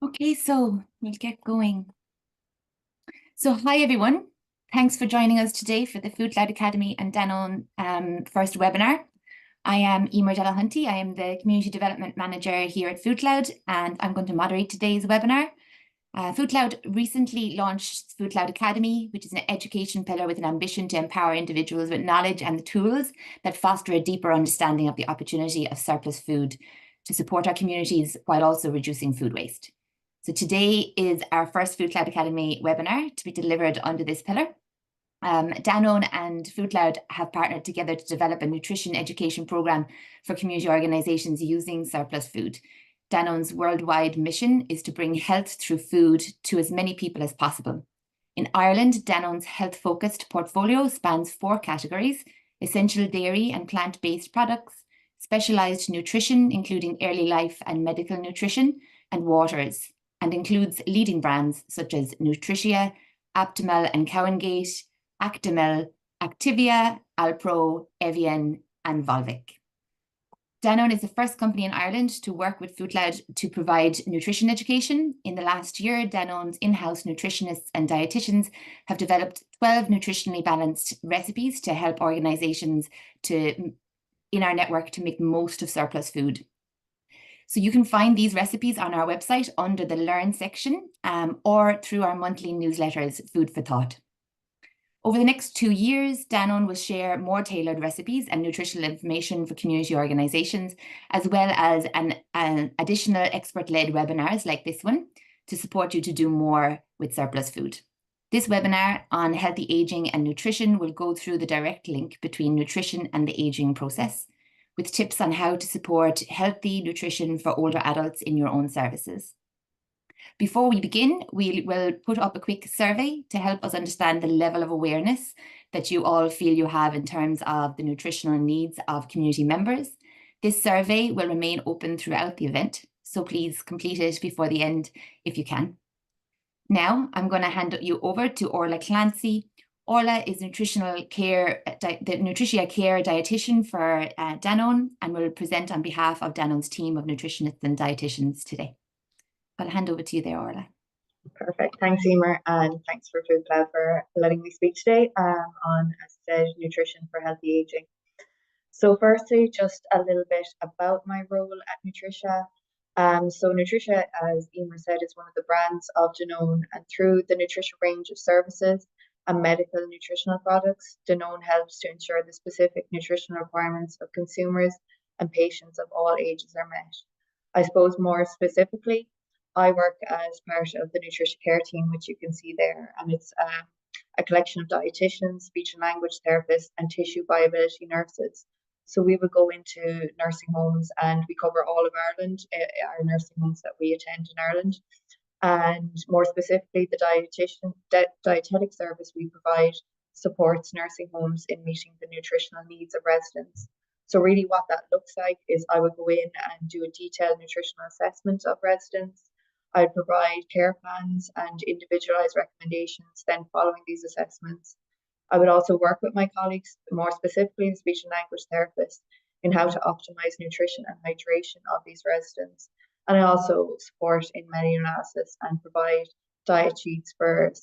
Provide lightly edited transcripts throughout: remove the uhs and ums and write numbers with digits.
Okay, so we'll get going. So hi everyone. Thanks for joining us today for the FoodCloud Academy and Danone first webinar. I am Emer Delahunty. I am the Community Development Manager here at FoodCloud, and I'm going to moderate today's webinar. FoodCloud recently launched FoodCloud Academy, which is an education pillar with an ambition to empower individuals with knowledge and the tools that foster a deeper understanding of the opportunity of surplus food to support our communities while also reducing food waste. So today is our first FoodCloud Academy webinar to be delivered under this pillar. Danone and FoodCloud have partnered together to develop a nutrition education program for community organizations using surplus food. Danone's worldwide mission is to bring health through food to as many people as possible. In Ireland, Danone's health-focused portfolio spans 4 categories: essential dairy and plant-based products, specialised nutrition, including early life and medical nutrition, and waters, and includes leading brands such as Nutricia, Aptimal and Cowengate, Actimel, Activia, Alpro, Evian, and Volvic. Danone is the first company in Ireland to work with FoodCloud to provide nutrition education. In the last year, Danone's in-house nutritionists and dietitians have developed 12 nutritionally balanced recipes to help organizations in our network to make the most of surplus food. So you can find these recipes on our website under the Learn section or through our monthly newsletters, Food for Thought. Over the next 2 years, Danone will share more tailored recipes and nutritional information for community organizations, as well as an additional expert-led webinars like this one to support you to do more with surplus food. This webinar on healthy aging and nutrition will go through the direct link between nutrition and the aging process, with tips on how to support healthy nutrition for older adults in your own services. Before we begin, we will put up a quick survey to help us understand the level of awareness that you all feel you have in terms of the nutritional needs of community members. This survey will remain open throughout the event, so please complete it before the end if you can. Now, I'm going to hand you over to Orla Clancy. Orla is the Nutritia Care dietitian for Danone and will present on behalf of Danone's team of nutritionists and dietitians today. I'll hand over to you there, Orla. Perfect. Thanks, Emer, and thanks for FoodCloud for letting me speak today on, as I said, nutrition for healthy aging. So firstly, just a little bit about my role at Nutricia. So Nutricia, as Emer said, is one of the brands of Danone, and through the Nutrition range of services and medical nutritional products, Danone helps to ensure the specific nutritional requirements of consumers and patients of all ages are met. I suppose more specifically, I work as part of the Nutrition Care team, which you can see there, and it's a collection of dietitians, speech and language therapists, and tissue viability nurses. So we would go into nursing homes, and we cover all of Ireland, our nursing homes that we attend in Ireland. And more specifically, the dietetic service we provide supports nursing homes in meeting the nutritional needs of residents. So really what that looks like is I would go in and do a detailed nutritional assessment of residents. I'd provide care plans and individualized recommendations then following these assessments. I would also work with my colleagues, more specifically the speech and language therapists, in how to optimize nutrition and hydration of these residents. And I also support in menu analysis and provide diet sheets for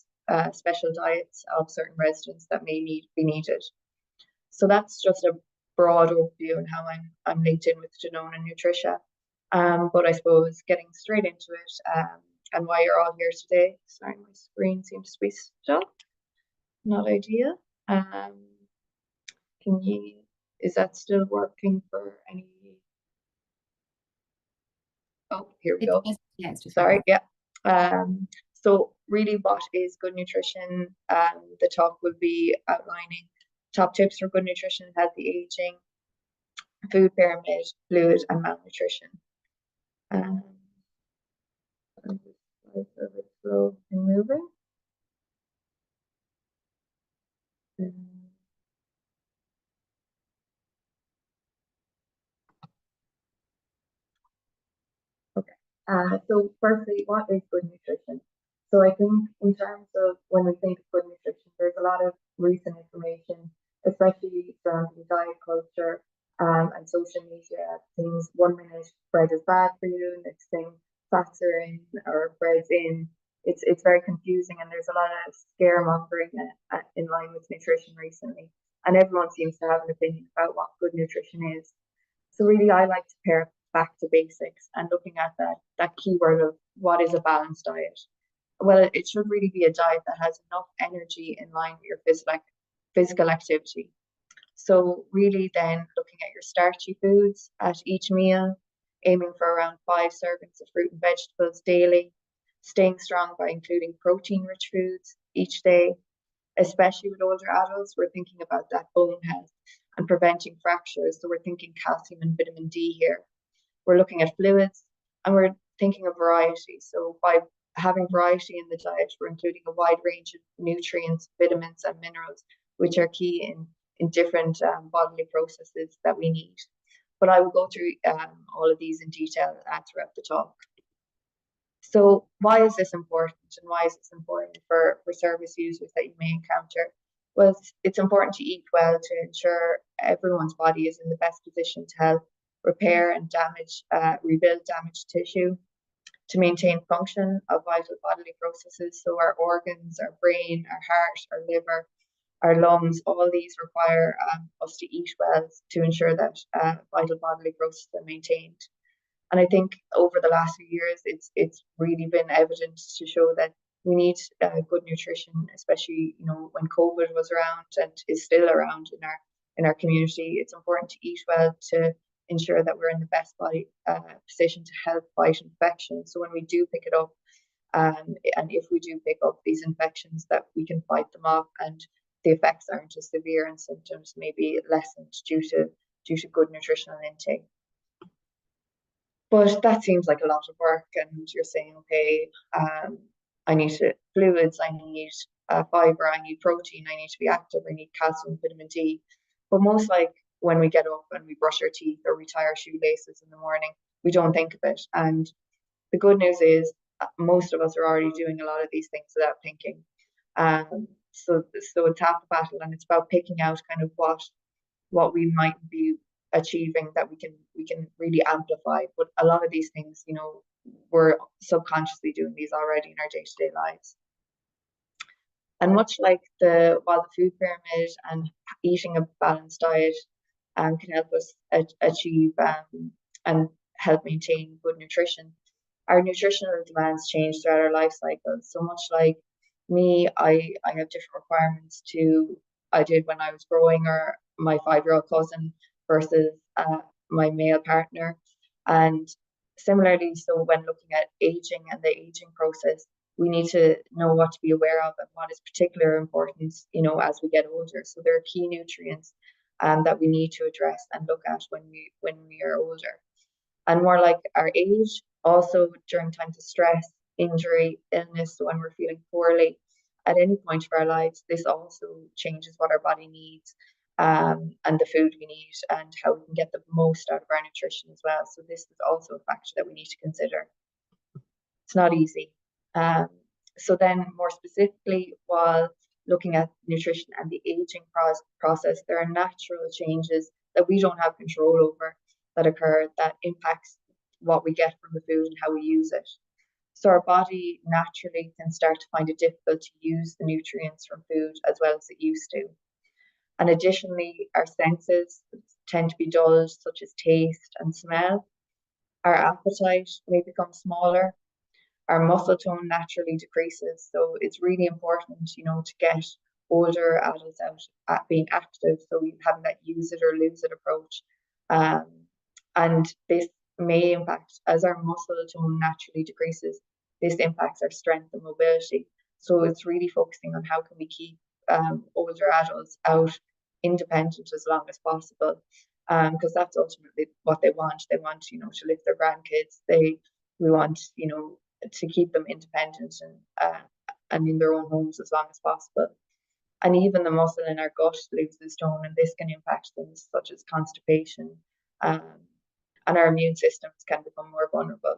special diets of certain residents that may be needed. So that's just a broad overview on how I'm linked in with Danone and Nutricia. But I suppose getting straight into it and why you're all here today. Sorry, my screen seems to be stuck. Not ideal. Is that still working for any? Oh, here we go. Yeah, it's just sorry. Yeah. So really, what is good nutrition? The talk will be outlining top tips for good nutrition, healthy aging, food pyramid, fluid, and malnutrition. I'm just a bit slow in moving. Okay. So firstly, what is good nutrition? So I think in terms of when we think of good nutrition, there's a lot of recent information, especially surrounding diet culture and social media. Things 1 minute bread is bad for you, next thing fats are in or bread's in. It's very confusing, and there's a lot of scaremongering in line with nutrition recently, and everyone seems to have an opinion about what good nutrition is. So really, I like to pair it back to basics and looking at that keyword of what is a balanced diet. Well, it should really be a diet that has enough energy in line with your physical activity. So really then looking at your starchy foods at each meal, aiming for around 5 servings of fruit and vegetables daily, staying strong by including protein-rich foods each day, especially with older adults, we're thinking about that bone health and preventing fractures. So we're thinking calcium and vitamin D here. We're looking at fluids and we're thinking of variety. So by having variety in the diet, we're including a wide range of nutrients, vitamins, and minerals, which are key in different bodily processes that we need. But I will go through all of these in detail throughout the talk. So why is this important, and why is this important for service users that you may encounter? Well, it's important to eat well to ensure everyone's body is in the best position to help repair and rebuild damaged tissue, to maintain function of vital bodily processes. So our organs, our brain, our heart, our liver, our lungs, all these require us to eat well to ensure that vital bodily processes are maintained. And I think over the last few years, it's really been evident to show that we need good nutrition, especially when COVID was around and is still around in our community. It's important to eat well to ensure that we're in the best body position to help fight infections. So when we do pick it up, and if we do pick up these infections, that we can fight them off, and the effects aren't as severe and symptoms may be lessened due to good nutritional intake. But that seems like a lot of work, and you're saying, okay, I need fluids, I need fiber, I need protein, I need to be active, I need calcium, vitamin D. But most like when we get up and we brush our teeth or we tie our shoelaces in the morning, we don't think of it. And the good news is most of us are already doing a lot of these things without thinking. So it's half the battle, and it's about picking out kind of what we might be achieving that we can really amplify. But a lot of these things, we're subconsciously doing these already in our day-to-day lives. And much like while the food pyramid and eating a balanced diet can help us achieve and help maintain good nutrition, our nutritional demands change throughout our life cycle. So much like me, I have different requirements I did when I was growing, or my 5-year-old cousin versus my male partner. And similarly, so when looking at aging and the aging process, we need to know what to be aware of and what is particular importance, as we get older. So there are key nutrients that we need to address and look at when we are older. And more like our age, also during times of stress, injury, illness, so when we're feeling poorly at any point of our lives, this also changes what our body needs, and the food we need and how we can get the most out of our nutrition as well. So this is also a factor that we need to consider. It's not easy. So then more specifically, while looking at nutrition and the aging process, there are natural changes that we don't have control over that occur that impacts what we get from the food and how we use it. So our body naturally can start to find it difficult to use the nutrients from food as well as it used to. And additionally, our senses tend to be dulled, such as taste and smell. Our appetite may become smaller. Our muscle tone naturally decreases. So it's really important, to get older adults out at being active. So we having that use it or lose it approach. And this may impact, as our muscle tone naturally decreases, this impacts our strength and mobility. So it's really focusing on how can we keep older adults out independent as long as possible, because that's ultimately what they want. They want, to live their grandkids. We want, to keep them independent and in their own homes as long as possible. And even the muscle in our gut loses tone, and this can impact things such as constipation, and our immune systems can become more vulnerable.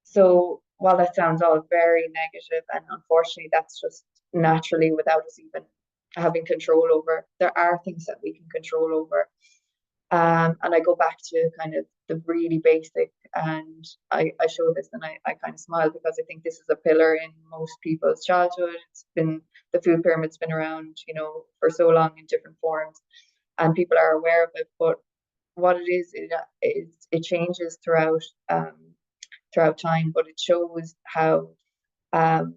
So while that sounds all very negative, and unfortunately that's just naturally without us even having control over, there are things that we can control over. And I go back to kind of the really basic, and I show this and I kind of smile because I think this is a pillar in most people's childhood. The food pyramid's been around, for so long in different forms, and people are aware of it. But what it is, it changes throughout time, but it shows how um,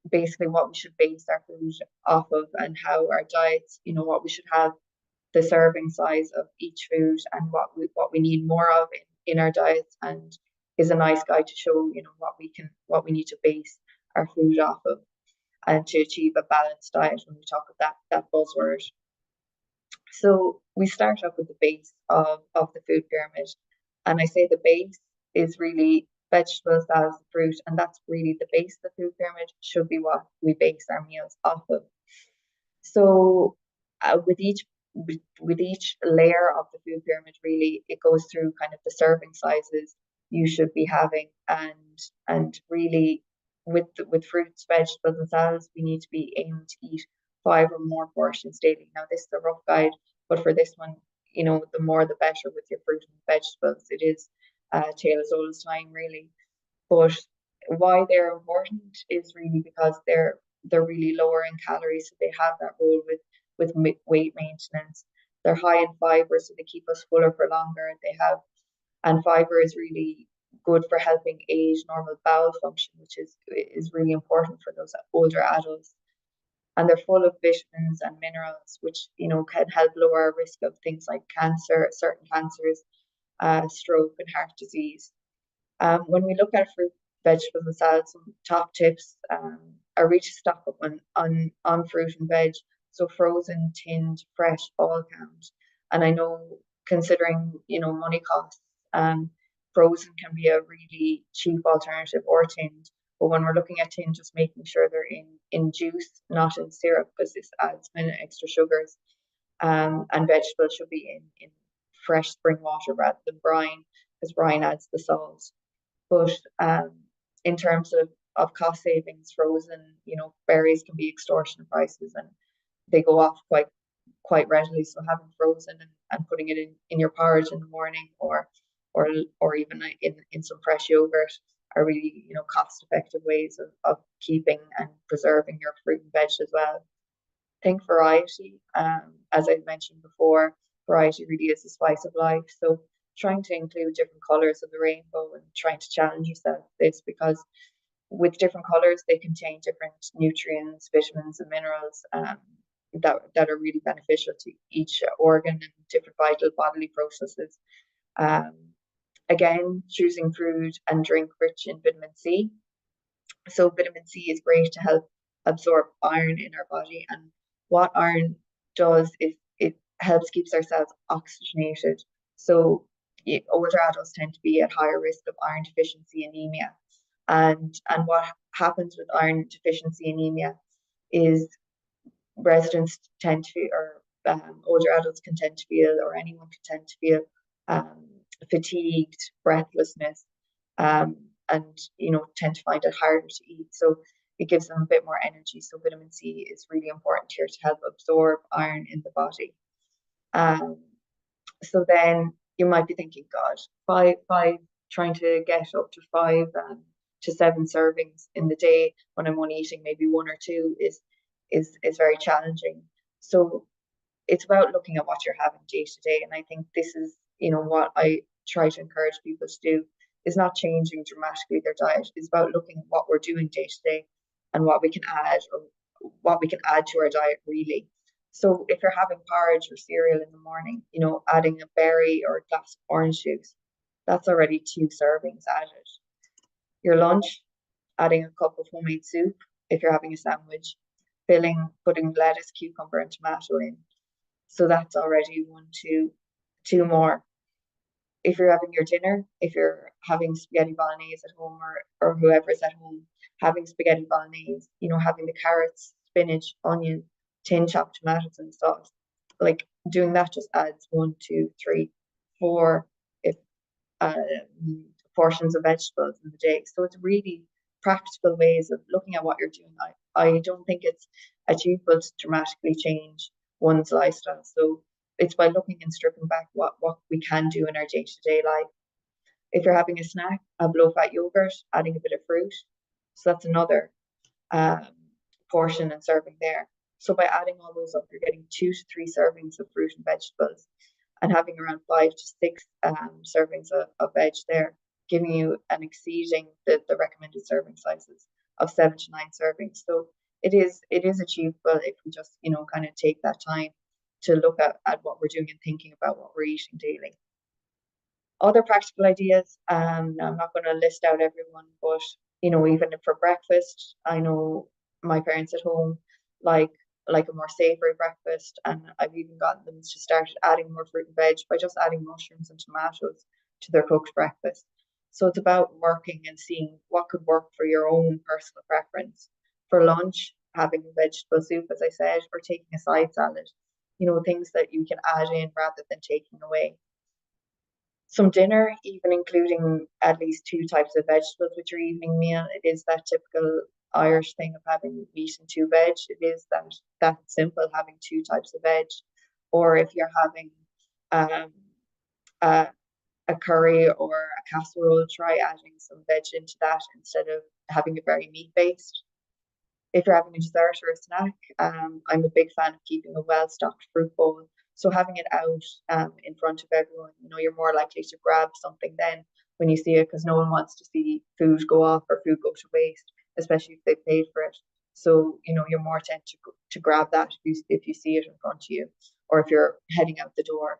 basically what we should base our food off of, and how our diets, what we should have, the serving size of each food, and what we need more of in our diets, and is a nice guide to show, what we need to base our food off of, and to achieve a balanced diet when we talk of that buzzword. So we start up with the base of the food pyramid. And I say the base is really vegetables, salads, fruit, and that's really the base of the food pyramid, should be what we base our meals off of. So with each layer of the food pyramid, really, it goes through kind of the serving sizes you should be having, and really with fruits, vegetables, and salads, we need to be aiming to eat 5 or more portions daily. Now, this is a rough guide, but for this one, the more the better with your fruit and vegetables. It is a tale as old as time, really. But why they're important is really because they're really lower in calories, so they have that role with weight maintenance. They're high in fiber, so they keep us fuller for longer. And fiber is really good for helping aid normal bowel function, which is really important for those older adults. And they're full of vitamins and minerals, which can help lower our risk of things like cancer, certain cancers, stroke, and heart disease. When we look at fruit, vegetables, and salads, some top tips are really to stock up on fruit and veg. So frozen, tinned, fresh, all count. And I know, considering money costs, frozen can be a really cheap alternative, or tinned. But when we're looking at tin, just making sure they're in juice, not in syrup, because this adds many extra sugars. And vegetables should be in fresh spring water rather than brine, because brine adds the salt. But in terms of cost savings, frozen, berries can be extortionate prices, and they go off quite readily. So having frozen and putting it in your porridge in the morning, or even in some fresh yogurt, are really cost effective ways of keeping and preserving your fruit and veg as well. Think variety, as I mentioned before, variety really is the spice of life. So trying to include different colors of the rainbow, and trying to challenge yourself with this, because with different colors, they contain different nutrients, vitamins, and minerals, that are really beneficial to each organ, and different vital bodily processes. Um, Again, choosing food and drink rich in vitamin C. So vitamin C is great to help absorb iron in our body. And what iron does is it helps keeps our cells oxygenated. So older adults tend to be at higher risk of iron deficiency anemia. And what happens with iron deficiency anemia is residents tend to, or older adults can tend to feel, or anyone can tend to feel um, fatigued, breathlessness, um, and tend to find it harder to eat. So it gives them a bit more energy. So vitamin C is really important here to help absorb iron in the body. Um, so then you might be thinking, God, five, trying to get up to 5 to 7 servings in the day when I'm only eating maybe 1 or 2 is very challenging. So it's about looking at what you're having day to day. And I think this is, what I try to encourage people to do, is not changing dramatically their diet. It's about looking at what we're doing day to day, and what we can add, or what we can add to our diet, really. So if you're having porridge or cereal in the morning, adding a berry or a glass of orange juice, that's already 2 servings added. Your lunch, adding a cup of homemade soup if you're having a sandwich, putting lettuce, cucumber, and tomato in. So that's already 2 more. If you're having your dinner, if you're having spaghetti bolognese at home, or whoever's at home having spaghetti bolognese, having the carrots, spinach, onion, tin chopped tomatoes, and sauce, like doing that just adds 1, 2, 3, 4 if portions of vegetables in the day. So it's really practical ways of looking at what you're doing. I don't think it's achievable to dramatically change one's lifestyle. So it's by looking and stripping back what we can do in our day-to-day life, If you're having a snack, a low-fat yogurt, adding a bit of fruit. So that's another um, portion and serving there. So by adding all those up, you're getting 2 to 3 servings of fruit and vegetables, and having around 5 to 6 servings of veg there, giving you and exceeding the recommended serving sizes of 7 to 9 servings. So it is achievable if we just kind of take that time to look at what we're doing and thinking about what we're eating daily. Other practical ideas, I'm not going to list out everyone, but even for breakfast, I know my parents at home like a more savory breakfast, and I've even gotten them to start adding more fruit and veg by just adding mushrooms and tomatoes to their cooked breakfast. So it's about working and seeing what could work for your own personal preference. For lunch, having a vegetable soup, as I said, or taking a side salad, things that you can add in rather than taking away. Some dinner, even including at least 2 types of vegetables with your evening meal. It is that typical Irish thing of having meat and 2 veg. It is that simple, having 2 types of veg. Or if you're having um, a, a curry or a casserole, try adding some veg into that instead of having it very meat based. If you're having a dessert or a snack, I'm a big fan of keeping a well-stocked fruit bowl. So having it out in front of everyone, you're more likely to grab something then when you see it, because no one wants to see food go off or food go to waste, especially if they paid for it. So you're more tempted to grab that if you see it in front of you, or if you're heading out the door.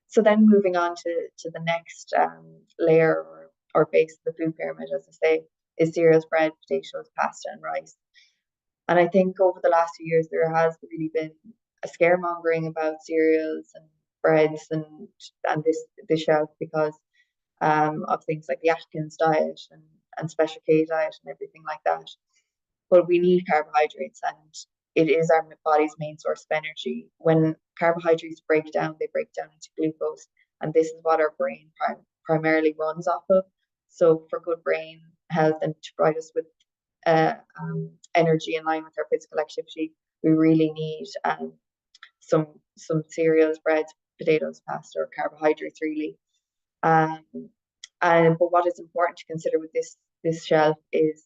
So then moving on to the next layer or base of the food pyramid, as I say, is cereals, bread, potatoes, pasta, and rice. And I think over the last few years, there has really been a scaremongering about cereals and breads and this shelf because of things like the Atkins diet and Special K diet and everything like that. But we need carbohydrates, and it is our body's main source of energy. When carbohydrates break down, they break down into glucose, and this is what our brain primarily runs off of. So for good brain health and to provide us with energy in line with our physical activity, we really need some cereals, breads, potatoes, pasta, or carbohydrates really. Um, but what is important to consider with this shelf is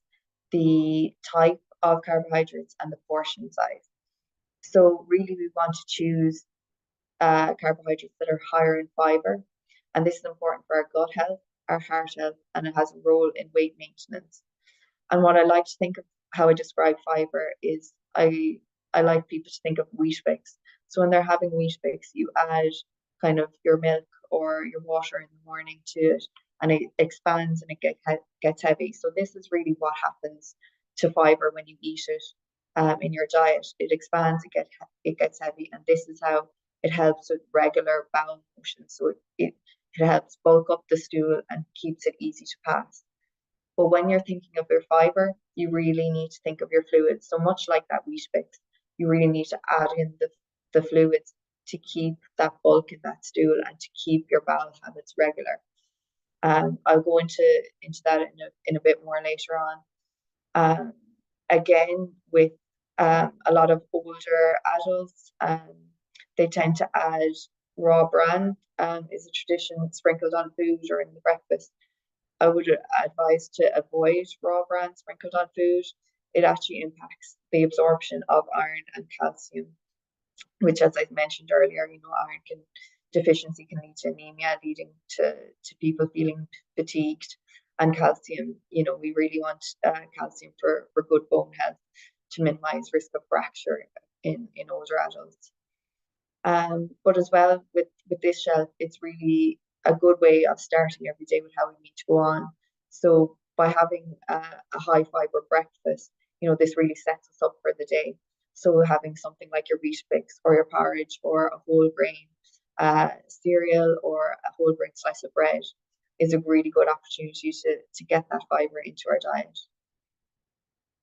the type of carbohydrates and the portion size. So really, we want to choose carbohydrates that are higher in fiber, and this is important for our gut health, our heart health, and it has a role in weight maintenance. And what I like to think of how I describe fiber is I like people to think of Weet-Bix. So when they're having Weet-Bix, you add kind of your milk or your water in the morning to it, and it expands and it gets heavy. So this is really what happens to fiber when you eat it in your diet. It expands, it gets heavy, and this is how it helps with regular bowel motion. So it helps bulk up the stool and keeps it easy to pass. But when you're thinking of your fiber, you really need to think of your fluids. So much like that Weet-Bix, you really need to add in the fluids to keep that bulk in that stool and to keep your bowel habits regular. I'll go into that in a bit more later on. Again, with a lot of older adults, they tend to add raw bran is a tradition sprinkled on food or in the breakfast. I would advise to avoid raw bran sprinkled on food. It actually impacts the absorption of iron and calcium, which, as I mentioned earlier, iron deficiency can lead to anemia, leading to people feeling fatigued. And calcium, we really want calcium for good bone health to minimize risk of fracture in older adults. But as well with this shelf, it's really a good way of starting every day with how we need to go on. So by having a high fiber breakfast, this really sets us up for the day. So having something like your Weet-Bix or your porridge or a whole grain cereal or a whole grain slice of bread is a really good opportunity to get that fiber into our diet.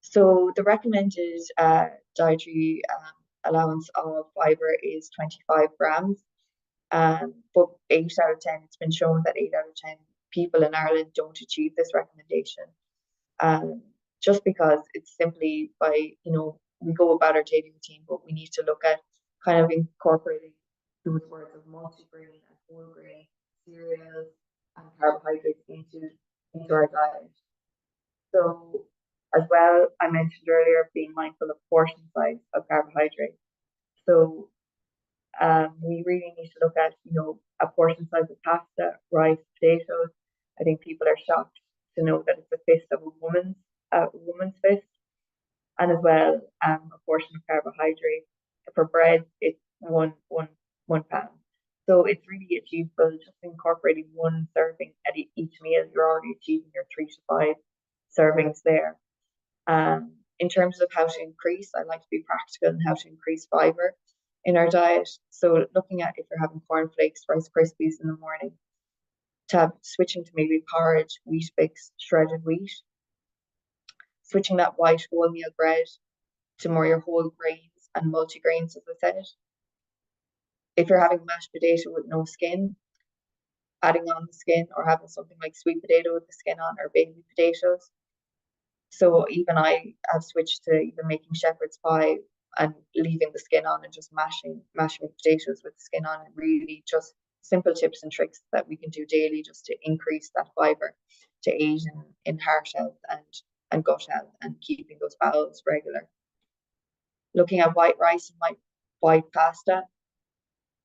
So the recommended dietary allowance of fiber is 25 grams. But 8 out of 10, it's been shown that 8 out of 10 people in Ireland don't achieve this recommendation. Just because it's simply by, we go about our daily routine, but we need to look at kind of incorporating those words of multigrain and whole grain cereals, and carbohydrates into our diet. So as well, I mentioned earlier being mindful of portion size of carbohydrates. So we really need to look at, a portion size of pasta, rice, potatoes. I think people are shocked to know that it's a fist of a woman's fist, and as well, a portion of carbohydrate. For bread, it's one pound. So it's really achievable. Just incorporating one serving at each meal, you're already achieving your 3 to 5 servings there. In terms of how to increase, I like to be practical in how to increase fiber in our diet. So looking at if you're having cornflakes, Rice Krispies in the morning, switching to maybe porridge, wheat bix, shredded wheat, switching that white wholemeal bread to more your whole grains and multigrains, as I said. If you're having mashed potato with no skin, adding on the skin, or having something like sweet potato with the skin on, or baby potatoes. So even I have switched to even making shepherd's pie and leaving the skin on and just mashing potatoes with the skin on, and really just simple tips and tricks that we can do daily just to increase that fiber to aid in heart health and gut health and keeping those bowels regular. Looking at white rice and white pasta,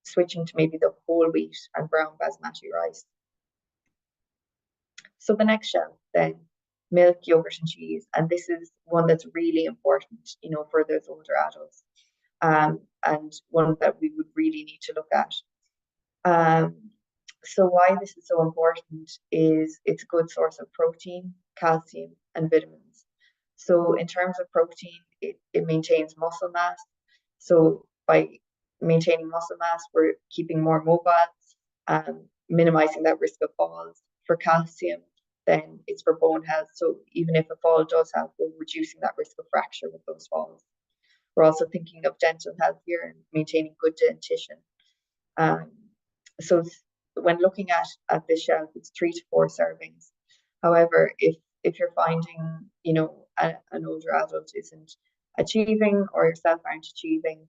switching to maybe the whole wheat and brown basmati rice. So the next shelf then, milk, yogurt, and cheese. And this is one that's really important, for those older adults. And one that we would really need to look at. So why this is so important is it's a good source of protein, calcium, and vitamins. So in terms of protein, it maintains muscle mass. So by maintaining muscle mass, we're keeping more mobile, minimizing that risk of falls. For calcium, then it's for bone health. So even if a fall does happen, we're reducing that risk of fracture with those falls. We're also thinking of dental health here and maintaining good dentition. So when looking at this shelf, it's 3 to 4 servings. However, if you're finding, an older adult isn't achieving, or yourself aren't achieving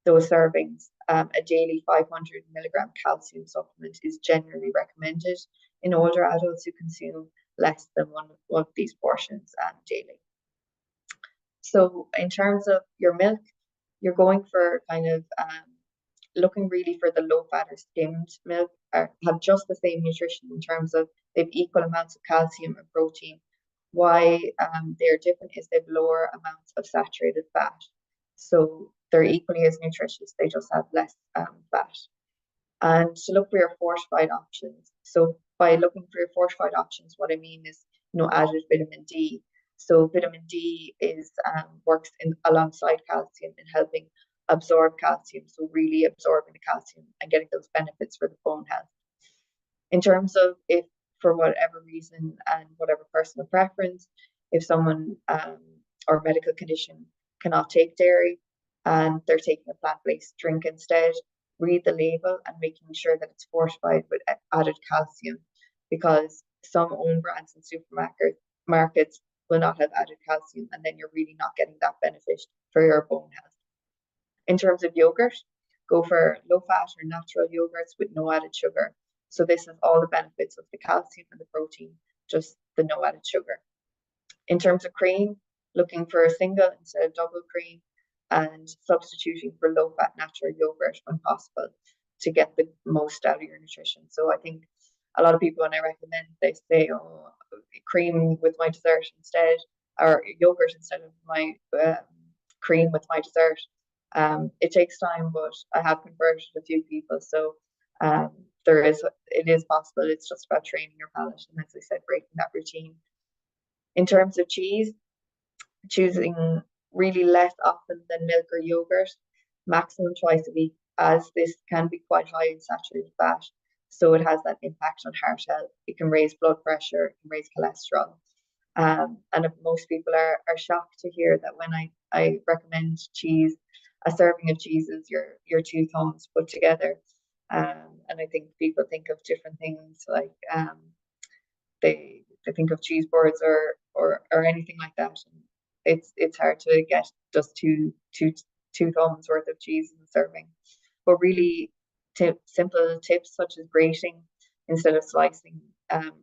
those servings, a daily 500 milligram calcium supplement is generally recommended in older adults who consume less than one of these portions daily. So in terms of your milk, you're going for kind of looking really for the low fat or skimmed milk, have just the same nutrition in terms of they've equal amounts of calcium and protein. Why they're different is they've lower amounts of saturated fat. So they're equally as nutritious, they just have less fat. And to look for your fortified options. So by looking for your fortified options, what I mean is, added vitamin D. So vitamin D works alongside calcium in helping absorb calcium. So really absorbing the calcium and getting those benefits for the bone health. In terms of if for whatever reason and whatever personal preference, if someone or medical condition cannot take dairy and they're taking a plant-based drink instead, read the label and making sure that it's fortified with added calcium, because some own brands and supermarkets will not have added calcium, and then you're really not getting that benefit for your bone health. In terms of yogurt, go for low fat or natural yogurts with no added sugar. So this is all the benefits of the calcium and the protein, just the no added sugar. In terms of cream, looking for a single instead of double cream, and substituting for low fat natural yogurt when possible to get the most out of your nutrition. So I think a lot of people, when I recommend, they say, oh, cream with my dessert instead, or yogurt instead of my cream with my dessert. It takes time, but I have converted a few people. So it is possible. It's just about training your palate, and as I said, breaking that routine. In terms of cheese, choosing really less often than milk or yogurt, maximum twice a week, as this can be quite high in saturated fat. So it has that impact on heart health. It can raise blood pressure, it can raise cholesterol. And most people are shocked to hear that when I recommend cheese, a serving of cheese is your 2 thumbs put together. And I think people think of different things like they think of cheese boards or anything like that. And it's hard to get just two thumbs worth of cheese in a serving. But really simple tips such as grating instead of slicing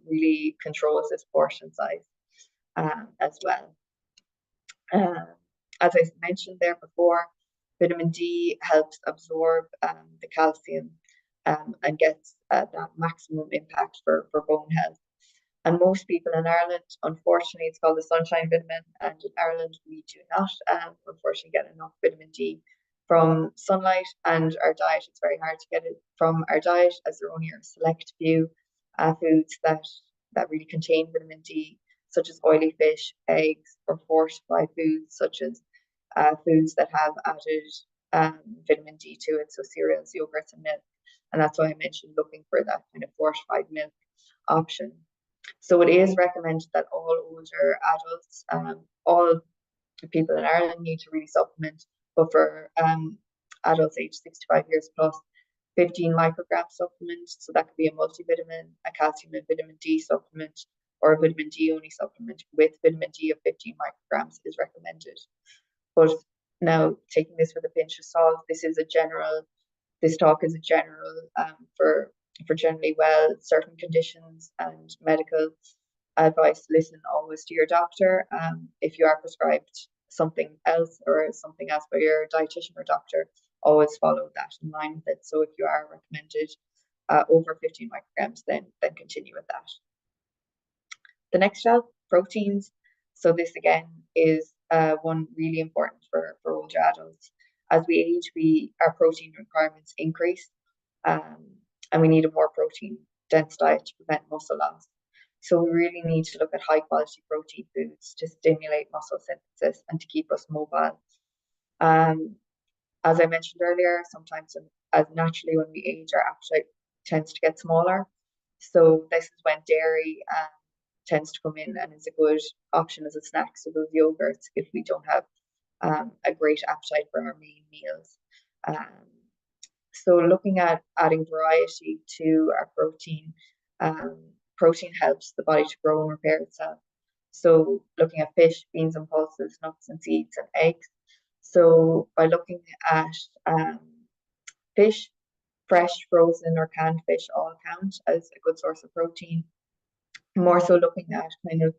really controls this portion size as well. As I mentioned there before, vitamin D helps absorb the calcium and gets that maximum impact for bone health. And most people in Ireland, unfortunately, it's called the sunshine vitamin. And in Ireland, we do not, unfortunately, get enough vitamin D from sunlight and our diet. It's very hard to get it from our diet, as there are only a select few foods that really contain vitamin D, such as oily fish, eggs, or fortified foods, such as foods that have added vitamin D to it, so cereals, yogurts, and milk. And that's why I mentioned looking for that kind of fortified milk option. So it is recommended that all older adults, all people in Ireland need to really supplement, but for adults aged 65 years plus, 15 microgram supplement. So that could be a multivitamin, a calcium and vitamin D supplement, or a vitamin D only supplement with vitamin D of 15 micrograms is recommended. But now, taking this with a pinch of salt, this talk is a general for generally well certain conditions and medical advice. Listen always to your doctor. If you are prescribed something else or something else by your dietitian or doctor, always follow that in line with it. So if you are recommended over 15 micrograms, then continue with that. The next shelf, proteins. So this again is one really important for older adults. As we age, our protein requirements increase, and we need a more protein dense diet to prevent muscle loss. So we really need to look at high quality protein foods to stimulate muscle synthesis and to keep us mobile. As I mentioned earlier, sometimes as naturally when we age, our appetite tends to get smaller. So this is when dairy tends to come in and is a good option as a snack. So those yogurts, if we don't have a great appetite for our main meals. So looking at adding variety to our protein, protein helps the body to grow and repair itself. So looking at fish, beans and pulses, nuts and seeds and eggs. So by looking at fish, fresh, frozen or canned fish all count as a good source of protein. More so looking at kind of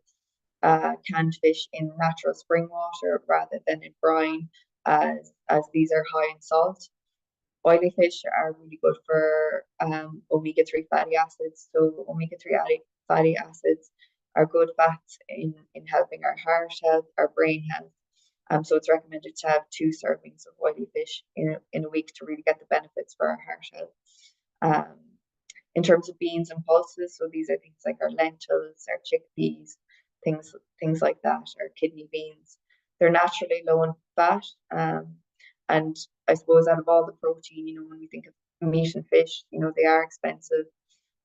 canned fish in natural spring water rather than in brine, as these are high in salt. Oily fish are really good for omega-3 fatty acids. So omega-3 fatty acids are good fats in helping our heart health, our brain health. So it's recommended to have 2 servings of oily fish in a week to really get the benefits for our heart health. In terms of beans and pulses, so these are things like our lentils, our chickpeas, things like that, our kidney beans. They're naturally low in fat, and I suppose out of all the protein, when we think of meat and fish, they are expensive.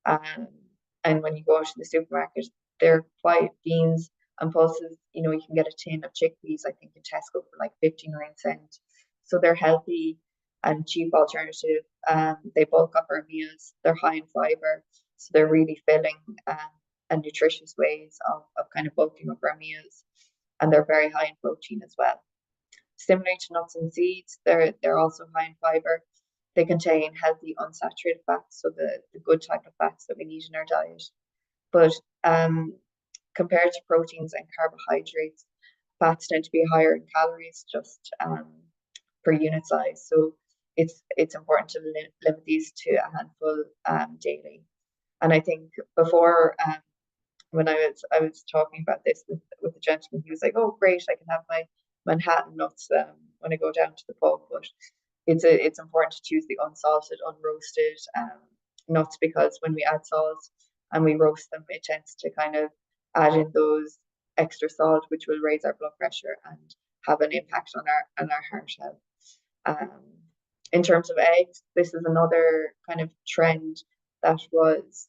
And when you go out to the supermarket, they're quite beans and pulses. You can get a tin of chickpeas, I think, in Tesco for like 59 cents. So they're healthy and cheap alternative. They bulk up our meals. They're high in fiber, so they're really filling and nutritious ways of kind of bulking up our meals. And they're very high in protein as well. Similar to nuts and seeds, they're also high in fiber. They contain healthy unsaturated fats, so the good type of fats that we need in our diet. But compared to proteins and carbohydrates, fats tend to be higher in calories just per unit size. So it's important to limit these to a handful daily. And I think before, when I was talking about this with the gentleman, he was like, "Oh, great! I can have my Manhattan nuts when I go down to the pub." But it's important to choose the unsalted, unroasted nuts, because when we add salt and we roast them, it tends to kind of add in those extra salt, which will raise our blood pressure and have an impact on our heart health. In terms of eggs, this is another kind of trend that was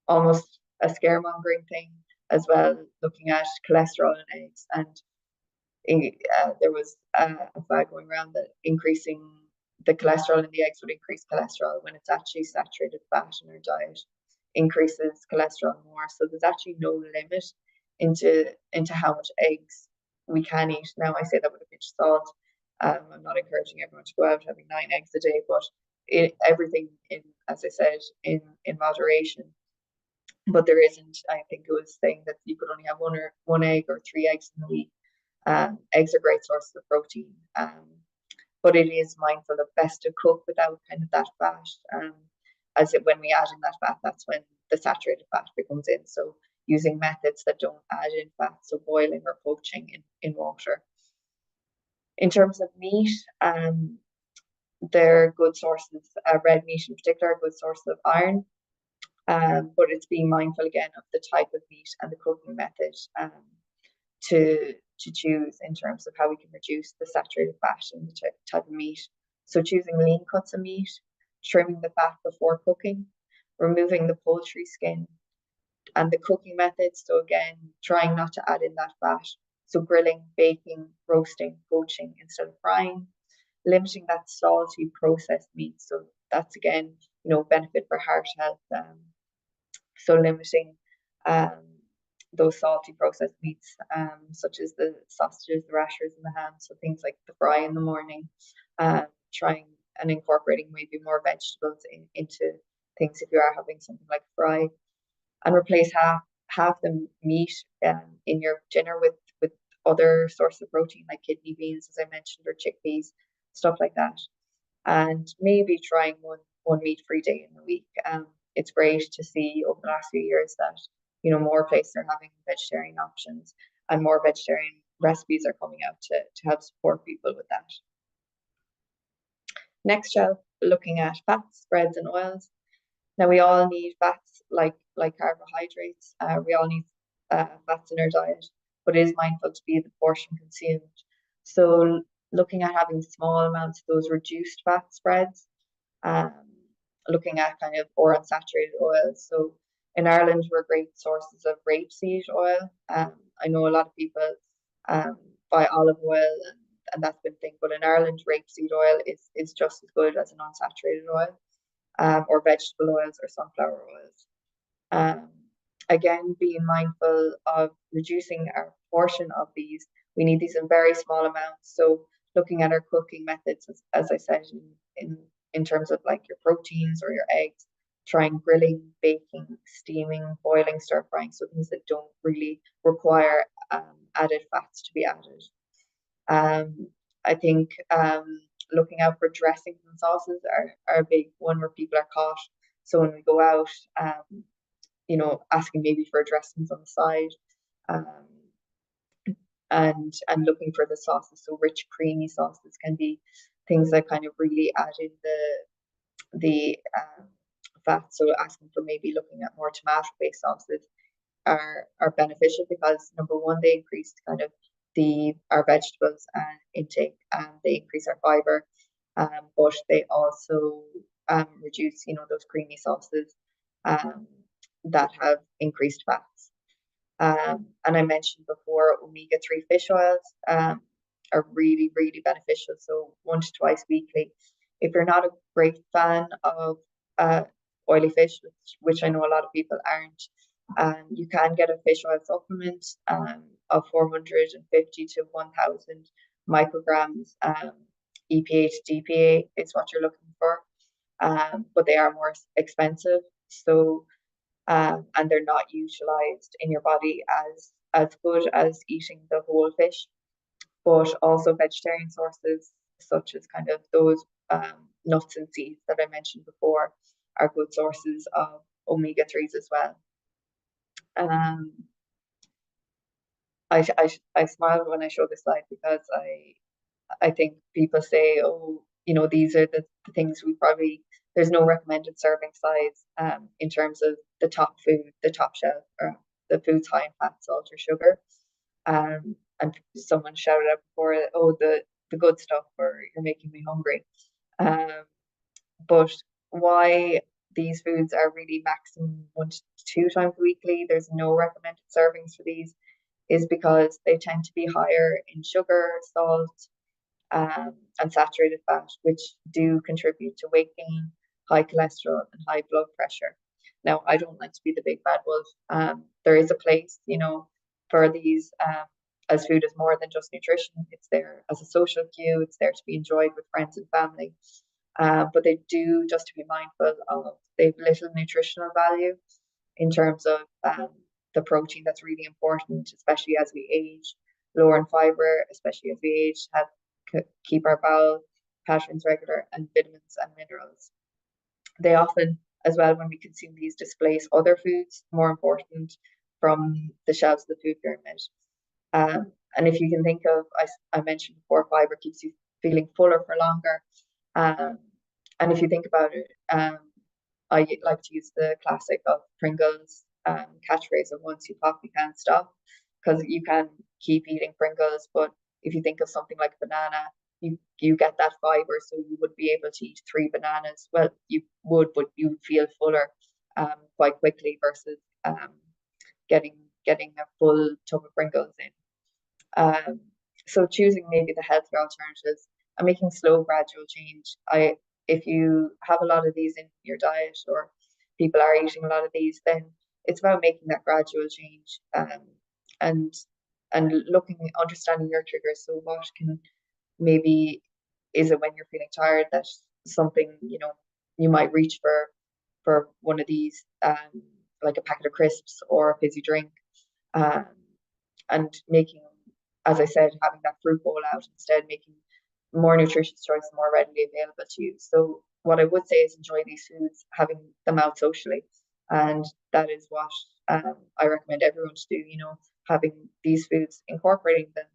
almost a scaremongering thing as well, looking at cholesterol in eggs. And there was a flag going around that increasing the cholesterol in the eggs would increase cholesterol, when it's actually saturated fat in our diet increases cholesterol more. So there's actually no limit into how much eggs we can eat. Now, I say that with a pinch of salt. I'm not encouraging everyone to go out having 9 eggs a day, but everything, as I said, in moderation. but there isn't. I think it was saying that you could only have one egg or 3 eggs in a week. Eggs are great sources of protein, but it is mindful of best to cook without kind of that fat. As it when we add in that fat, that's when the saturated fat becomes in. So using methods that don't add in fat, so boiling or poaching in water. In terms of meat, they're good sources. Red meat in particular, a good source of iron. But it's being mindful again of the type of meat and the cooking method to choose in terms of how we can reduce the saturated fat in the type of meat. So choosing lean cuts of meat, trimming the fat before cooking, removing the poultry skin, and the cooking methods. So again, trying not to add in that fat. So grilling, baking, roasting, poaching instead of frying, limiting that salty processed meat. So that's again, benefit for heart health. So limiting um, those salty processed meats, such as the sausages, the rashers, and the ham. So things like the fry in the morning, trying and incorporating maybe more vegetables into things if you are having something like fry, and replace half the meat in your dinner with other sources of protein like kidney beans, as I mentioned, or chickpeas, stuff like that. And maybe trying one meat-free day in a week. It's great to see over the last few years that more places are having vegetarian options and more vegetarian recipes are coming out to help support people with that. Next shelf, looking at fats, breads, and oils. Now we all need fats like carbohydrates. We all need fats in our diet, but it is mindful to be the portion consumed. So looking at having small amounts of those reduced fat spreads, um, looking at kind of or unsaturated oils. So in Ireland, we're great sources of rapeseed oil. I know a lot of people um, buy olive oil and that's been thing, but in Ireland, rapeseed oil is just as good as an unsaturated oil, or vegetable oils or sunflower oils. Um, Again, being mindful of reducing our portion of these. We need these in very small amounts. So looking at our cooking methods, as I said, in terms of like your proteins or your eggs, trying grilling, baking, steaming, boiling, stir frying, so things that don't really require added fats to be added. I think looking out for dressings and sauces are a big one where people are caught. So when we go out, asking maybe for dressings on the side, um, and looking for the sauces. So rich, creamy sauces can be things that kind of really add in the fat. So asking for maybe looking at more tomato-based sauces are beneficial because number one, they increase kind of our vegetables intake and they increase our fiber, but they also reduce those creamy sauces that have increased fats. And I mentioned before, omega-3 fish oils are really, really beneficial. So 1 to 2 weekly. If you're not a great fan of oily fish, which I know a lot of people aren't, you can get a fish oil supplement of 450 to 1,000 micrograms. EPA to DPA is what you're looking for, but they are more expensive. So and they're not utilized in your body as good as eating the whole fish. But also vegetarian sources such as kind of those nuts and seeds that I mentioned before are good sources of omega-3s as well. I smile when I show this slide because I think people say, oh, these are the things there's no recommended serving size in terms of the top food, the top shelf, or the foods high in fat, salt, or sugar. And someone shouted out before, oh, the good stuff, or you're making me hungry. But why these foods are really maximum 1 to 2 times weekly, there's no recommended servings for these, is because they tend to be higher in sugar, salt, and saturated fat, which do contribute to weight gain, high cholesterol, and high blood pressure. Now, I don't like to be the big bad wolf. There is a place, for these, as food is more than just nutrition. It's there as a social cue. It's there to be enjoyed with friends and family. But they do just to be mindful of they've little nutritional value in terms of the protein that's really important, especially as we age. Lower in fiber, especially as we age, keep our bowel patterns regular, and vitamins and minerals. They often, as well, when we consume these, displace other foods more important from the shelves of the food pyramid. And if you can think of, I mentioned before, fiber keeps you feeling fuller for longer. And if you think about it, I like to use the classic of Pringles catchphrase of once you pop, you can't stop, because you can keep eating Pringles, but if you think of something like banana, you get that fiber, so you would be able to eat 3 bananas. Well, you would, but you would feel fuller quite quickly versus getting a full tub of Pringles in. So choosing maybe the healthier alternatives and making slow, gradual change. If you have a lot of these in your diet, or people are eating a lot of these, then it's about making that gradual change, and understanding your triggers. So what can maybe, is it when you're feeling tired that something, you might reach for one of these, like a packet of crisps or a fizzy drink, and making, as I said, having that fruit bowl out instead, making more nutritious choice more readily available to you. So what I would say is enjoy these foods, having them out socially, and that is what I recommend everyone to do. Having these foods, incorporating them.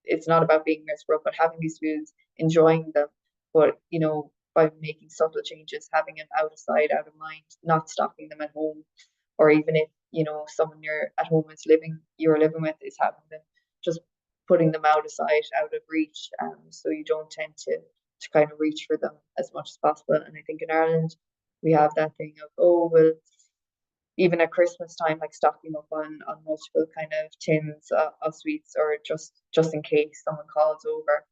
It's not about being miserable, but having these foods, enjoying them, but by making subtle changes, having them out of sight, out of mind, not stocking them at home, or even if someone you're living with is having them, just putting them out of sight, out of reach, so you don't tend to kind of reach for them as much as possible. And I think in Ireland we have that thing of, oh well, even at Christmas time, like stocking up on multiple kind of tins of sweets, or just in case someone calls over.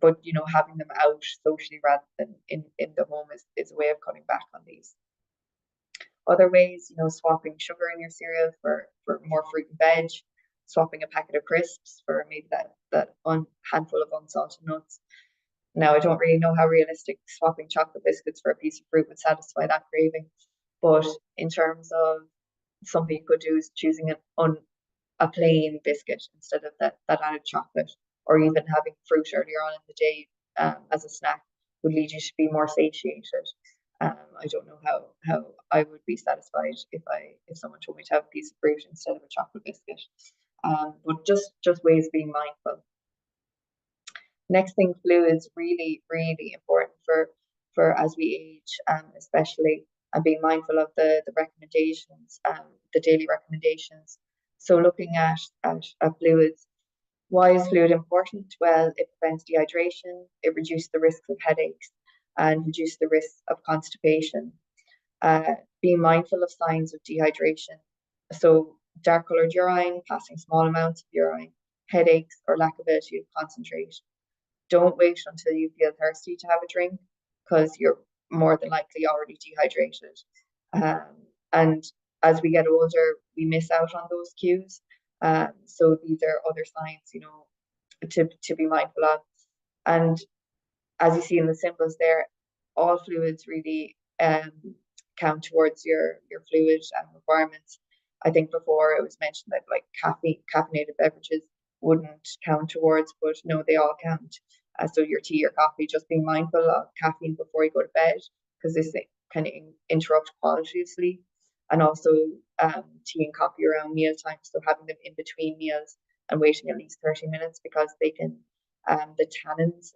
But having them out socially rather than in the home is a way of cutting back on these. Other ways, swapping sugar in your cereal for more fruit and veg, swapping a packet of crisps for maybe that handful of unsalted nuts. Now, I don't really know how realistic swapping chocolate biscuits for a piece of fruit would satisfy that craving, but in terms of something you could do is choosing a plain biscuit instead of that added chocolate, or even having fruit earlier on in the day as a snack would lead you to be more satiated. I don't know how I would be satisfied if someone told me to have a piece of fruit instead of a chocolate biscuit. But just ways of being mindful. Next thing, fluids, really, really important for as we age, especially, and being mindful of the recommendations, the daily recommendations. So looking at fluids. Why is fluid important? Well, it prevents dehydration, it reduces the risk of headaches, and reduce the risk of constipation. Being mindful of signs of dehydration. So dark coloured urine, passing small amounts of urine, headaches, or lack of ability to concentrate. Don't wait until you feel thirsty to have a drink, because you're more than likely already dehydrated. And as we get older, we miss out on those cues. So these are other signs, to be mindful of. And as you see in the symbols there, all fluids really count towards your fluid requirements. I think before it was mentioned that like caffeinated beverages wouldn't count towards, but no, they all count. So your tea or coffee, just being mindful of caffeine before you go to bed, because this kind of interrupt quality of sleep. And also tea and coffee around mealtime, so having them in between meals and waiting at least 30 minutes, because they can, the tannins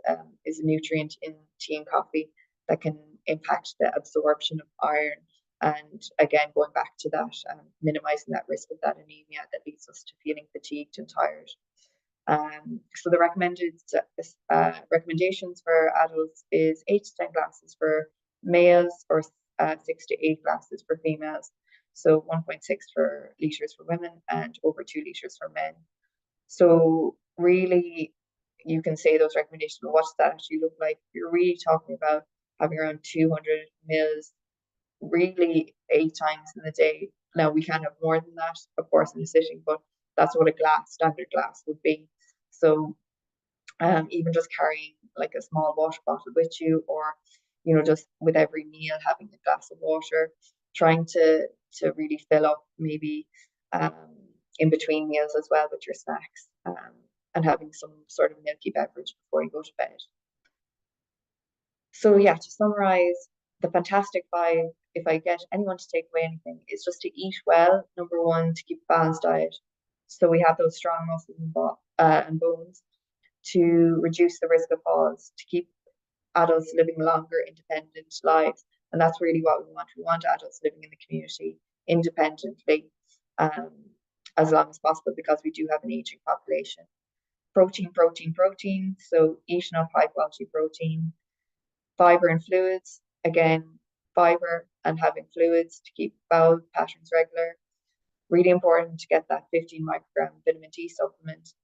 is a nutrient in tea and coffee that can impact the absorption of iron. And again, going back to that, minimizing that risk of that anemia that leads us to feeling fatigued and tired. So the recommendations for adults is 8 to 10 glasses for males, or 6 to 8 glasses for females. So 1.6 liters for women and over 2 liters for men. So really, you can say those recommendations, but what does that actually look like? You're really talking about having around 200 mils, really 8 times in the day. Now, we can have more than that, of course, in a sitting, but that's what a standard glass would be. So even just carrying like a small water bottle with you, or just with every meal having a glass of water, trying to really fill up maybe in between meals as well with your snacks, and having some sort of milky beverage before you go to bed. So yeah, to summarize, the fantastic five, if I get anyone to take away anything, is just to eat well. Number one, to keep a balanced diet, so we have those strong muscles and bones. To reduce the risk of falls, to keep adults living longer, independent lives. And that's really what we want. We want adults living in the community independently, um, as long as possible, because we do have an aging population. Protein, protein, protein. So eat enough high quality protein. Fiber and fluids. Again, fiber and having fluids to keep bowel patterns regular. Really important to get that 15 microgram vitamin D supplement,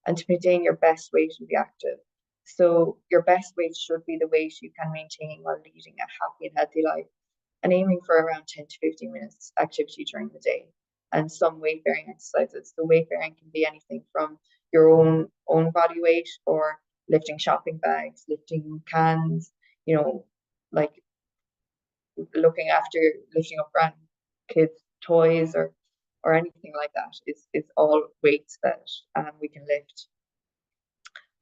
and to maintain your best weight and be active. So your best weight should be the weight you can maintain while leading a happy and healthy life, and aiming for around 10 to 15 minutes activity during the day, and some weight bearing exercises. So weight bearing can be anything from your own body weight, or lifting shopping bags, lifting cans, like lifting up grandkids' toys, or anything like that. Is all weights that we can lift.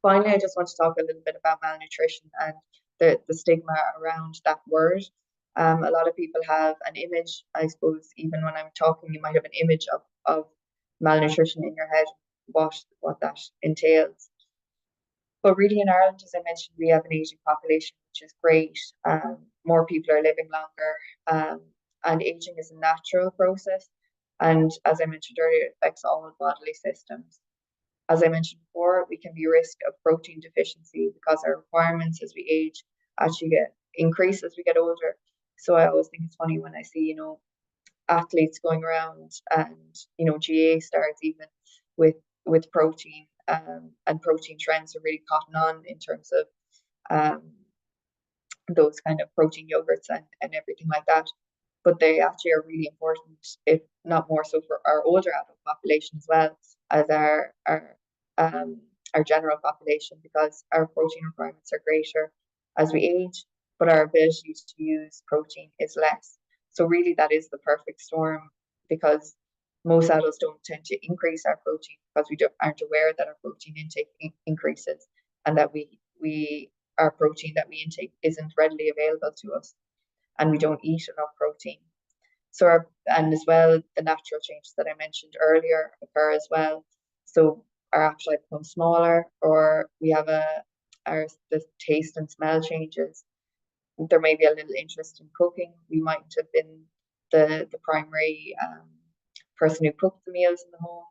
Finally, I just want to talk a little bit about malnutrition and the stigma around that word. A lot of people have an image, I suppose, even when I'm talking, you might have an image of malnutrition in your head, what that entails. But really, in Ireland, as I mentioned, we have an aging population, which is great. More people are living longer, and aging is a natural process. And as I mentioned earlier, it affects all bodily systems. As I mentioned before, we can be at risk of protein deficiency because our requirements as we age actually increase as we get older. So I always think it's funny when I see, athletes going around, and GA stars even with protein, and protein trends are really cotton on in terms of um, those kind of protein yogurts and everything like that. But they actually are really important, if not more so, for our older adult population as well as our general population, because our protein requirements are greater as we age, but our ability to use protein is less. So really, that is the perfect storm, because most adults don't tend to increase our protein because we aren't aware that our protein intake increases, and that our protein that we intake isn't readily available to us, and we don't eat enough protein. So and as well, the natural changes that I mentioned earlier occur as well. So our appetite becomes smaller, or we have the taste and smell changes. There may be a little interest in cooking. We might have been the primary person who cooked the meals in the home,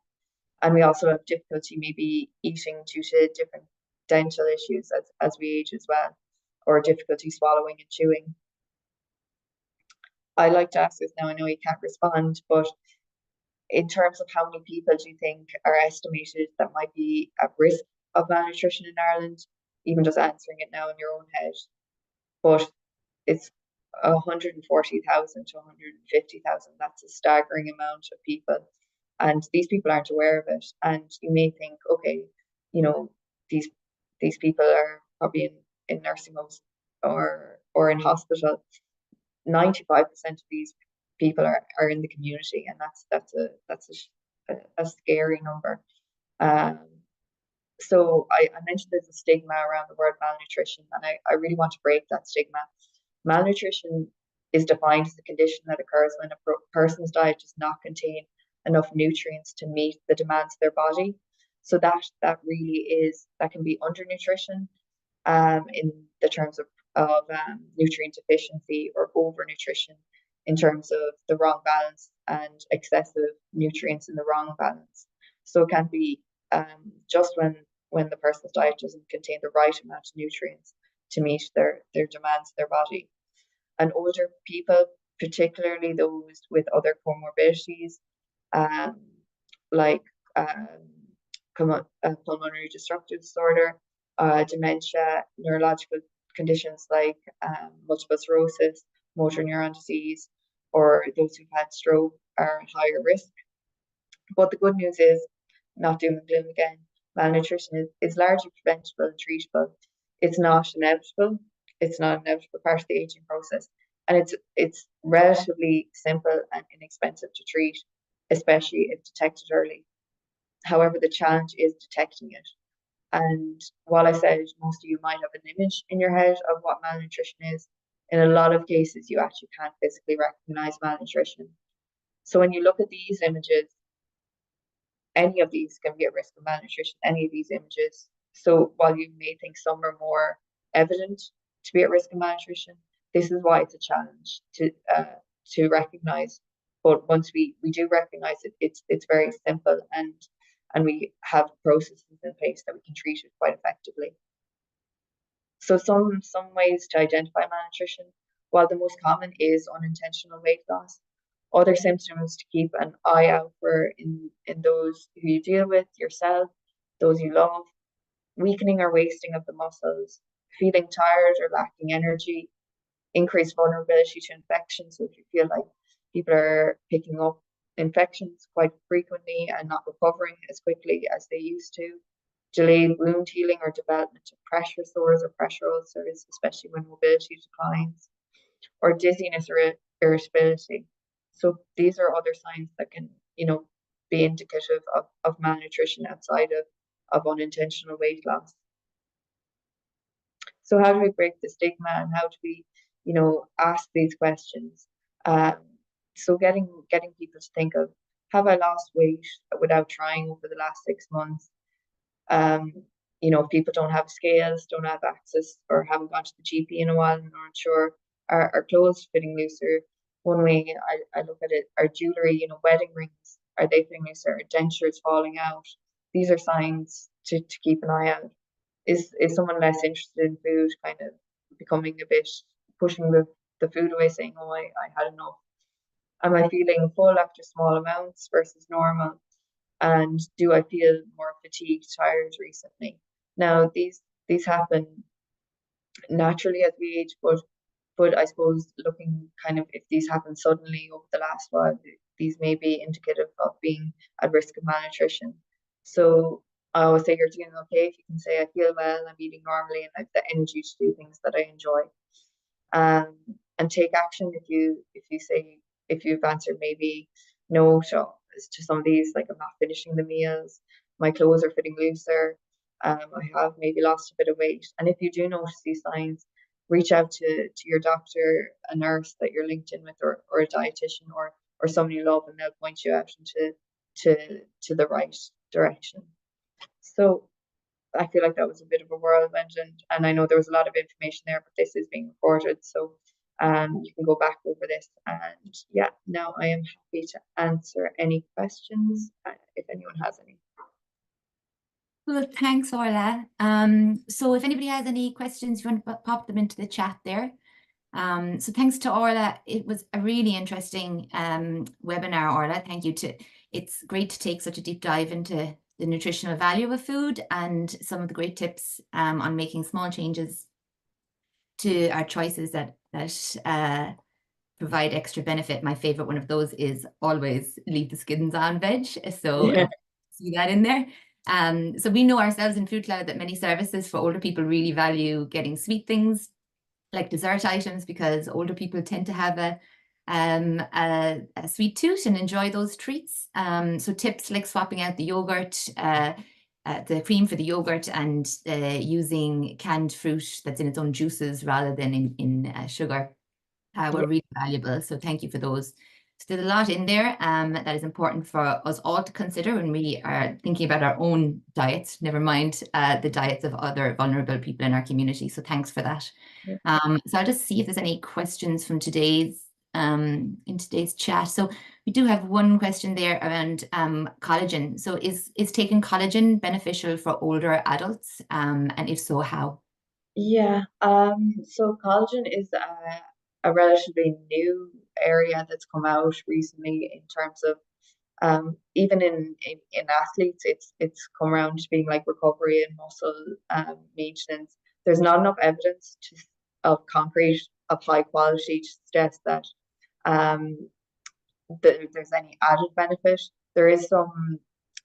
and we also have difficulty maybe eating due to different dental issues as we age as well, or difficulty swallowing and chewing. I like to ask this now. I know you can't respond, but in terms of how many people do you think are estimated that might be at risk of malnutrition in Ireland? Even just answering it now in your own head. But it's 140,000 to 150,000. That's a staggering amount of people. And these people aren't aware of it. And you may think, okay, these people are probably in nursing homes or in hospital. 95% of these people are in the community, and that's a scary number. So I mentioned there's a stigma around the word malnutrition, and I really want to break that stigma. Malnutrition is defined as a condition that occurs when a person's diet does not contain enough nutrients to meet the demands of their body. So that really that can be undernutrition, in the terms of nutrient deficiency, or overnutrition in terms of the wrong balance, and excessive nutrients in the wrong balance. So it can be just when the person's diet doesn't contain the right amount of nutrients to meet their demands of their body. And older people, particularly those with other comorbidities, like pulmonary destructive disorder, dementia, neurological conditions like multiple sclerosis, motor neuron disease, or those who've had stroke, are at higher risk. But the good news is, not doom and gloom again, malnutrition is largely preventable and treatable. It's not inevitable. It's not an inevitable part of the aging process. and it's relatively simple and inexpensive to treat, especially if detected early. However, the challenge is detecting it. And while I said most of you might have an image in your head of what malnutrition is, in a lot of cases you actually can't physically recognize malnutrition. So when you look at these images, any of these can be at risk of malnutrition, any of these images. So while you may think some are more evident to be at risk of malnutrition, this is why it's a challenge to recognize. But once we do recognize it, it's very simple, and we have processes in place that we can treat it quite effectively. So some ways to identify malnutrition, while the most common is unintentional weight loss, other symptoms to keep an eye out for in those who you deal with, yourself, those you love, weakening or wasting of the muscles, feeling tired or lacking energy, increased vulnerability to infection. So if you feel like people are picking up infections quite frequently and not recovering as quickly as they used to, delayed wound healing or development of pressure sores or pressure ulcers, especially when mobility declines, or dizziness or irritability. So these are other signs that can, be indicative of malnutrition outside of unintentional weight loss. So how do we break the stigma, and how do we, ask these questions? Um, so getting people to think of, have I lost weight without trying over the last 6 months? Um, if people don't have scales, don't have access, or haven't gone to the GP in a while and aren't sure, are clothes fitting looser? One way I look at it, are jewelry, wedding rings, are they fitting looser? Are dentures falling out? These are signs to keep an eye out. Is someone less interested in food, kind of becoming a bit, pushing the food away, saying, oh, I had enough? Am I feeling full after small amounts versus normal? And do I feel more fatigued, tired recently? Now, these happen naturally as we age, but I suppose looking kind of if these happen suddenly over the last while, these may be indicative of being at risk of malnutrition. So I always say you're doing okay if you can say I feel well, I'm eating normally, and I have the energy to do things that I enjoy. And take action if you say, if you've answered maybe no to some of these, like I'm not finishing the meals, my clothes are fitting looser, I have maybe lost a bit of weight. And if you do notice these signs, reach out to your doctor, a nurse that you're linked in with, or a dietitian, or someone you love, and they'll point you out into to the right direction. So I feel like that was a bit of a whirlwind, and I know there was a lot of information there, but this is being recorded, so you can go back over this. And yeah, now I am happy to answer any questions if anyone has any. Well, thanks, Orla. So if anybody has any questions, you want to pop them into the chat there. So thanks to Orla. It was a really interesting webinar, Orla. Thank you. It's great to take such a deep dive into the nutritional value of food and some of the great tips on making small changes to our choices that provide extra benefit. My favorite one of those is always leave the skins on veg. So Yeah. see that in there. So we know ourselves in FoodCloud that many services for older people really value getting sweet things like dessert items, because older people tend to have a sweet tooth and enjoy those treats. So tips like swapping out the yogurt, the cream for the yogurt, and using canned fruit that's in its own juices rather than in sugar were really valuable. So thank you for those. So there's a lot in there that is important for us all to consider when we are thinking about our own diets, never mind the diets of other vulnerable people in our community. So thanks for that. Yeah. So I'll just see if there's any questions from today's in today's chat. So we do have one question there around collagen. So is taking collagen beneficial for older adults? And if so, how? Yeah, so collagen is a relatively new area that's come out recently in terms of even in athletes, it's come around to being like recovery and muscle maintenance. There's not enough evidence of concrete of high quality to suggest that um, there's any added benefit. There is some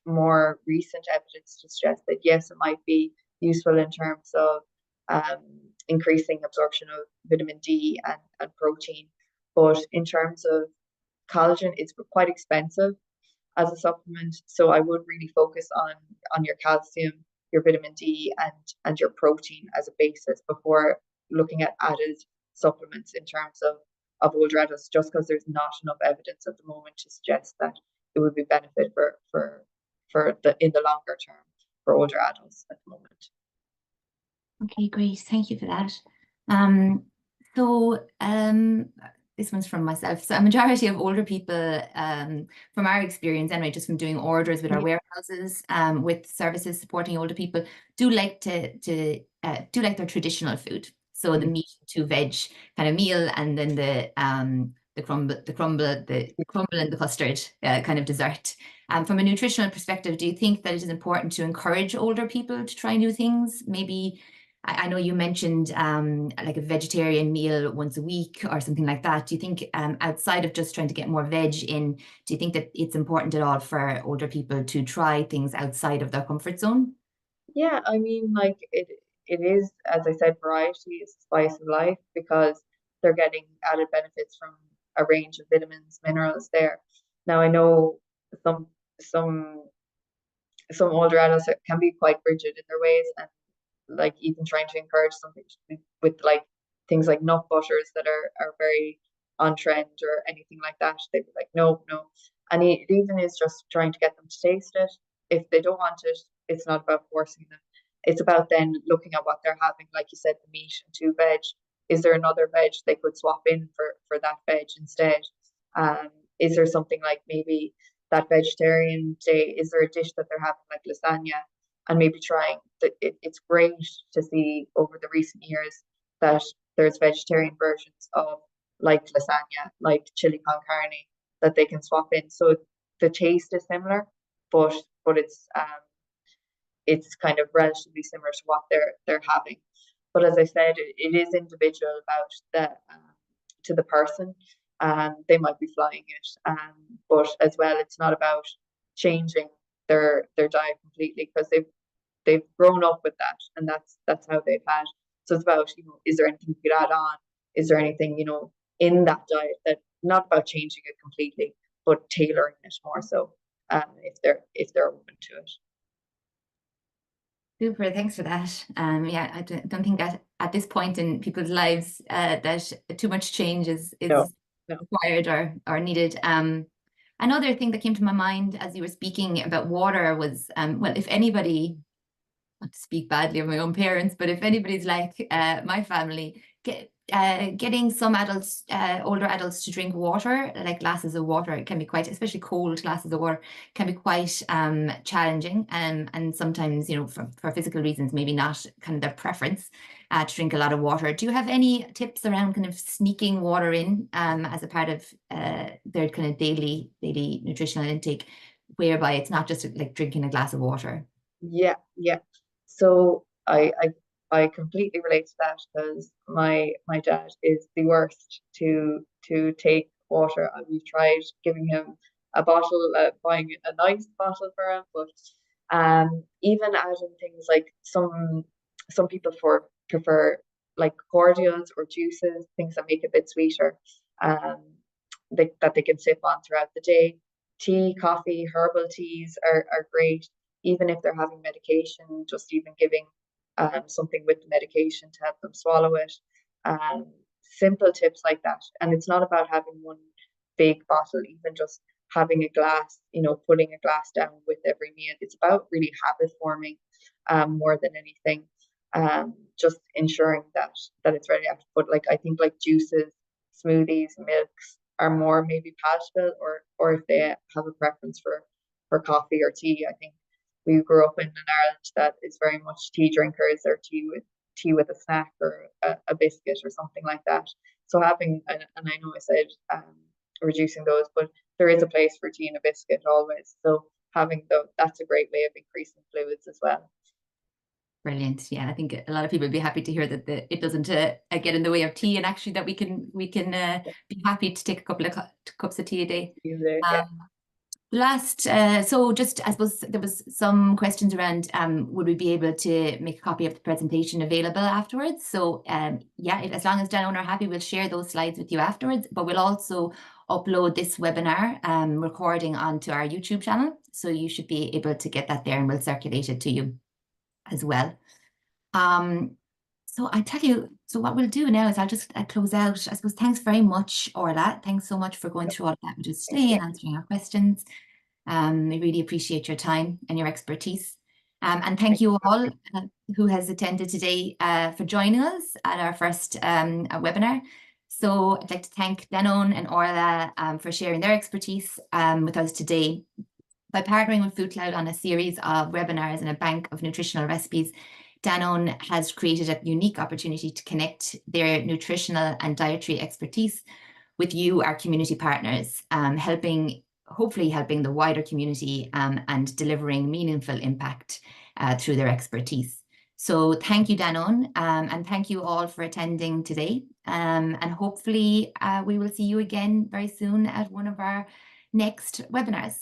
more recent evidence to suggest that yes, it might be useful in terms of increasing absorption of vitamin D and protein. But in terms of collagen, it's quite expensive as a supplement. So I would really focus on your calcium, your vitamin D, and your protein as a basis before looking at added supplements in terms of older adults, just because there's not enough evidence at the moment to suggest that it would be benefit for the in the longer term for older adults at the moment. Okay, great. Thank you for that. So this one's from myself. So a majority of older people, from our experience anyway, just from doing orders with our warehouses, with services supporting older people, do like do like their traditional food. So the meat to veg kind of meal, and then the crumble and the custard kind of dessert. From a nutritional perspective, do you think that it is important to encourage older people to try new things? Maybe I know you mentioned like a vegetarian meal once a week or something like that. Do you think outside of just trying to get more veg in, do you think that it's important at all for older people to try things outside of their comfort zone? Yeah, I mean, like it is, as I said, variety is the spice of life because they're getting added benefits from a range of vitamins, minerals there. Now I know some some some older adults can be quite rigid in their ways, and like even trying to encourage something with like things like nut butters that are very on trend or anything like that. They'd be like, no, no. And it even is just trying to get them to taste it. If they don't want it, it's not about forcing them. It's about then looking at what they're having, like you said, the meat and two veg. Is there another veg they could swap in for that veg instead? Is there something like maybe that vegetarian day? Is there a dish that they're having like lasagna? And maybe trying that it's great to see over the recent years that there's vegetarian versions of like lasagna, like chili con carne that they can swap in. So the taste is similar, but it's kind of relatively similar to what they're having. But as I said, it is individual about the to the person, and they might be flying it. But as well, it's not about changing their diet completely because they've grown up with that, and that's how they've had. So it's about, is there anything you could add on? Is there anything, in that diet that not about changing it completely, but tailoring it more so, if they're open to it. Super, thanks for that. Yeah, I don't think that at this point in people's lives that too much change is No, no. required or needed. Another thing that came to my mind as you were speaking about water was, well, if anybody, not to speak badly of my own parents, but if anybody's like my family, getting some adults, older adults to drink water, like glasses of water, it can be quite, especially cold glasses of water, can be quite challenging. And sometimes, for physical reasons, maybe not kind of their preference to drink a lot of water. Do you have any tips around kind of sneaking water in as a part of their kind of daily nutritional intake, whereby it's not just like drinking a glass of water? Yeah, yeah. So I completely relate to that because my dad is the worst to take water. We've tried giving him a bottle, buying a nice bottle for him, but even adding things like some people prefer like cordials or juices, things that make it a bit sweeter, um, that they can sip on throughout the day. Tea, coffee, herbal teas are great even if they're having medication, just even giving something with the medication to help them swallow it. Simple tips like that. And it's not about having one big bottle, even just having a glass, putting a glass down with every meal. It's about really habit forming more than anything. Just ensuring that it's ready after. But like I think like juices, smoothies, milks are more maybe palatable, or if they have a preference for coffee or tea, I think we grew up in an Ireland that is very much tea drinkers, or tea with a snack or a biscuit or something like that. So having, and I know I said reducing those, but there is a place for tea and a biscuit always. So having that's a great way of increasing fluids as well. Brilliant. Yeah, I think a lot of people would be happy to hear that it doesn't get in the way of tea, and actually that we can be happy to take a couple of cups of tea a day. Yeah. So just, I suppose there was some questions around, would we be able to make a copy of the presentation available afterwards? So yeah, as long as Danone are happy, we'll share those slides with you afterwards, but we'll also upload this webinar recording onto our YouTube channel. So you should be able to get that there, and we'll circulate it to you as well. So I tell you, so what we'll do now is I'll just close out. I suppose thanks very much, Orla. Thanks so much for going through all of that with us Thank today you. and answering our questions. We really appreciate your time and your expertise. And thank Thank you you so all much. who has attended today for joining us at our first webinar. So I'd like to thank Danone and Orla for sharing their expertise with us today. By partnering with FoodCloud on a series of webinars and a bank of nutritional recipes, Danone has created a unique opportunity to connect their nutritional and dietary expertise with you, our community partners, hopefully helping the wider community and delivering meaningful impact through their expertise. So thank you, Danone, and thank you all for attending today. And hopefully we will see you again very soon at one of our next webinars.